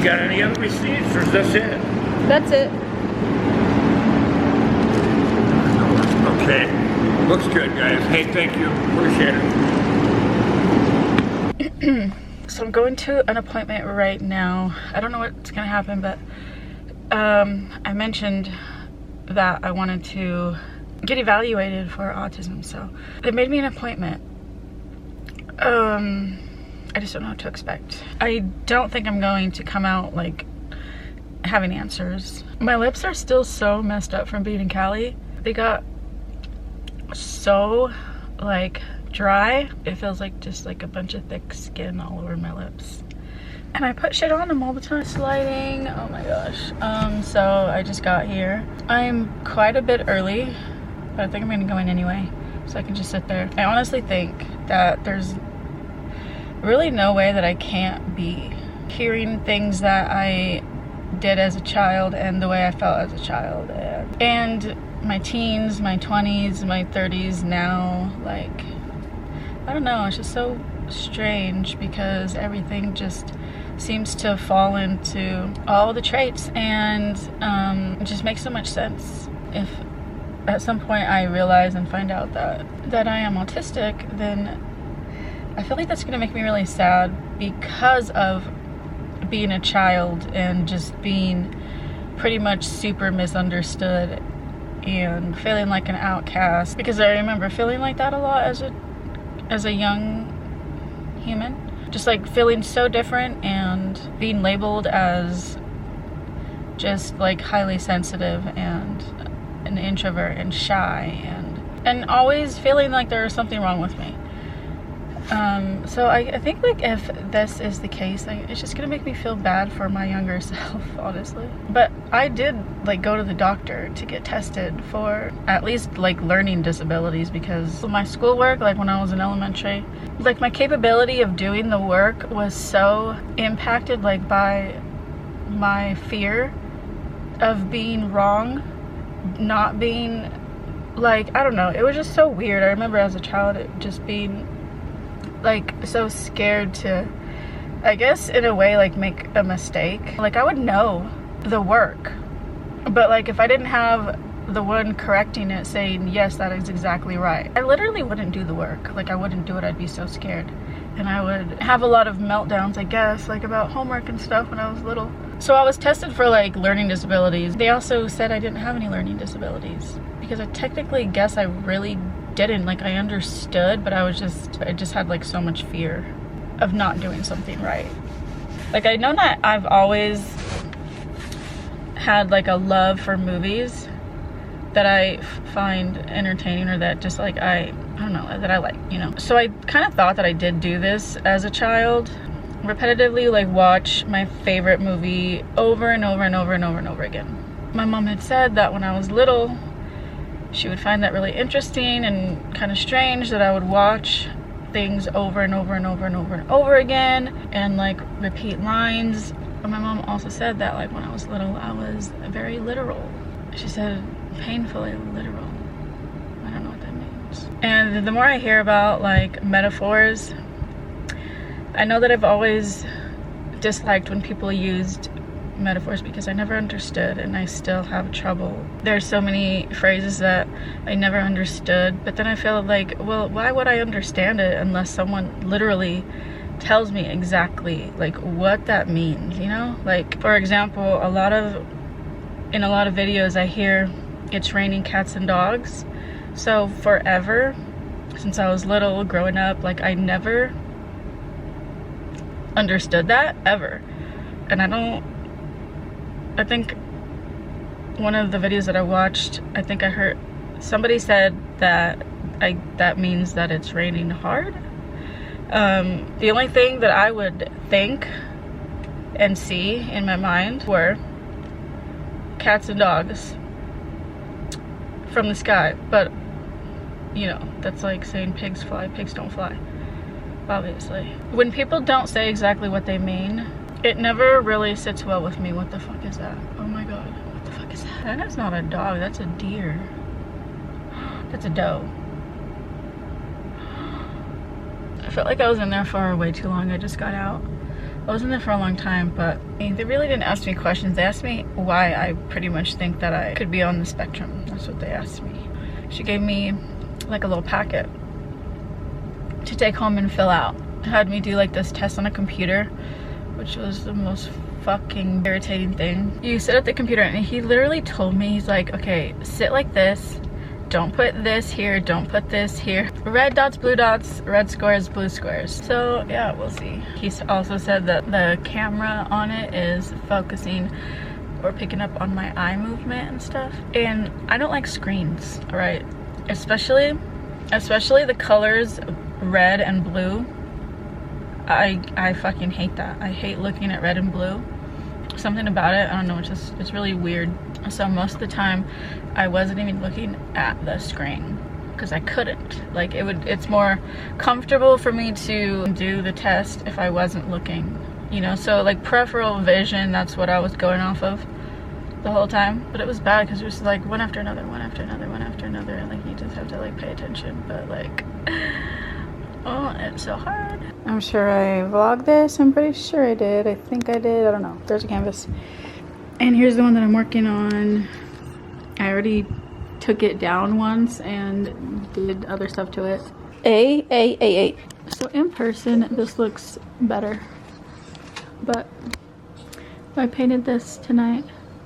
got any other receipts, or is this it? That's it. Okay. Looks good, guys. Hey, thank you. Appreciate it. So I'm going to an appointment right now. I don't know what's gonna happen, but I mentioned that I wanted to get evaluated for autism, so they made me an appointment. I just don't know what to expect. I don't think I'm going to come out like having answers. My lips are still so messed up from being in Cali. They got so like dry. It feels like just like a bunch of thick skin all over my lips. And I put shit on them all the time. Sliding, oh my gosh. So I just got here. I'm quite a bit early, but I think I'm gonna go in anyway, so I can just sit there. I honestly think that there's really no way that I can't be hearing things that I did as a child and the way I felt as a child. And my teens, my 20s, my 30s now, like, I don't know, it's just so strange because everything just seems to fall into all the traits, and it just makes so much sense. If at some point I realize and find out that I am autistic, then I feel like that's gonna make me really sad because of being a child and just being pretty much super misunderstood and feeling like an outcast, because I remember feeling like that a lot as a young human, just like feeling so different and being labeled as just like highly sensitive and an introvert and shy and always feeling like there was something wrong with me. So I think like if this is the case, like, it's just gonna make me feel bad for my younger self, honestly. But I did like go to the doctor to get tested for at least like learning disabilities, because my schoolwork, like when I was in elementary, like my capability of doing the work was so impacted like by my fear of being wrong, not being like, I don't know, it was just so weird. I remember as a child it just being like so scared to, I guess in a way, like make a mistake. Like I would know the work, but like if I didn't have the one correcting it saying yes, that is exactly right, I literally wouldn't do the work. Like I wouldn't do it. I'd be so scared, and I would have a lot of meltdowns, I guess, like about homework and stuff when I was little. So I was tested for like learning disabilities. They also said I didn't have any learning disabilities, because I technically guess I really didn't. Like I understood, but I just had like so much fear of not doing something right. Like I know that I've always had like a love for movies that I find entertaining, or that just like I don't know, that I like, you know. So I kind of thought that I did do this as a child, repetitively like watch my favorite movie over and over and over and over and over again. My mom had said that when I was little, she would find that really interesting and kind of strange that I would watch things over and over and over and over and over again and like repeat lines. But my mom also said that like when I was little, I was very literal. She said painfully literal. I don't know what that means. And the more I hear about like metaphors, I know that I've always disliked when people used metaphors because I never understood, and I still have trouble. There's so many phrases that I never understood, but then I feel like, well, why would I understand it unless someone literally tells me exactly like what that means, you know? Like for example, in a lot of videos I hear it's raining cats and dogs. So forever, since I was little growing up, like I never understood that ever. And I think one of the videos that I watched, I think I heard somebody said that that means that it's raining hard. The only thing that I would think and see in my mind were cats and dogs from the sky. But you know, that's like saying pigs fly, pigs don't fly, obviously. When people don't say exactly what they mean, it never really sits well with me. What the fuck is that? Oh my god, what the fuck is that? That is not a dog, that's a deer. That's a doe. I felt like I was in there for way too long. I just got out. I wasn't there for a long time, but they really didn't ask me questions. They asked me why I pretty much think that I could be on the spectrum. That's what they asked me. She gave me like a little packet to take home and fill out. Had me do like this test on a computer, which was the most fucking irritating thing. You sit at the computer and he literally told me, he's like, okay, sit like this, don't put this here, don't put this here. Red dots, blue dots, red squares, blue squares. So yeah, we'll see. He also said that the camera on it is focusing or picking up on my eye movement and stuff. And I don't like screens, all right? Especially the colors red and blue. I fucking hate that. I hate looking at red and blue. Something about it, I don't know, it's really weird. So most of the time I wasn't even looking at the screen because I couldn't. Like it's more comfortable for me to do the test if I wasn't looking, you know? So like peripheral vision, that's what I was going off of the whole time. But it was bad because it was like one after another, one after another, one after another, and like you just have to like pay attention. But like, oh, it's so hard. I'm sure I vlogged this. I'm pretty sure I did. I think I did. I don't know. There's a canvas. And here's the one that I'm working on. I already took it down once and did other stuff to it. A. So in person, this looks better. But I painted this tonight.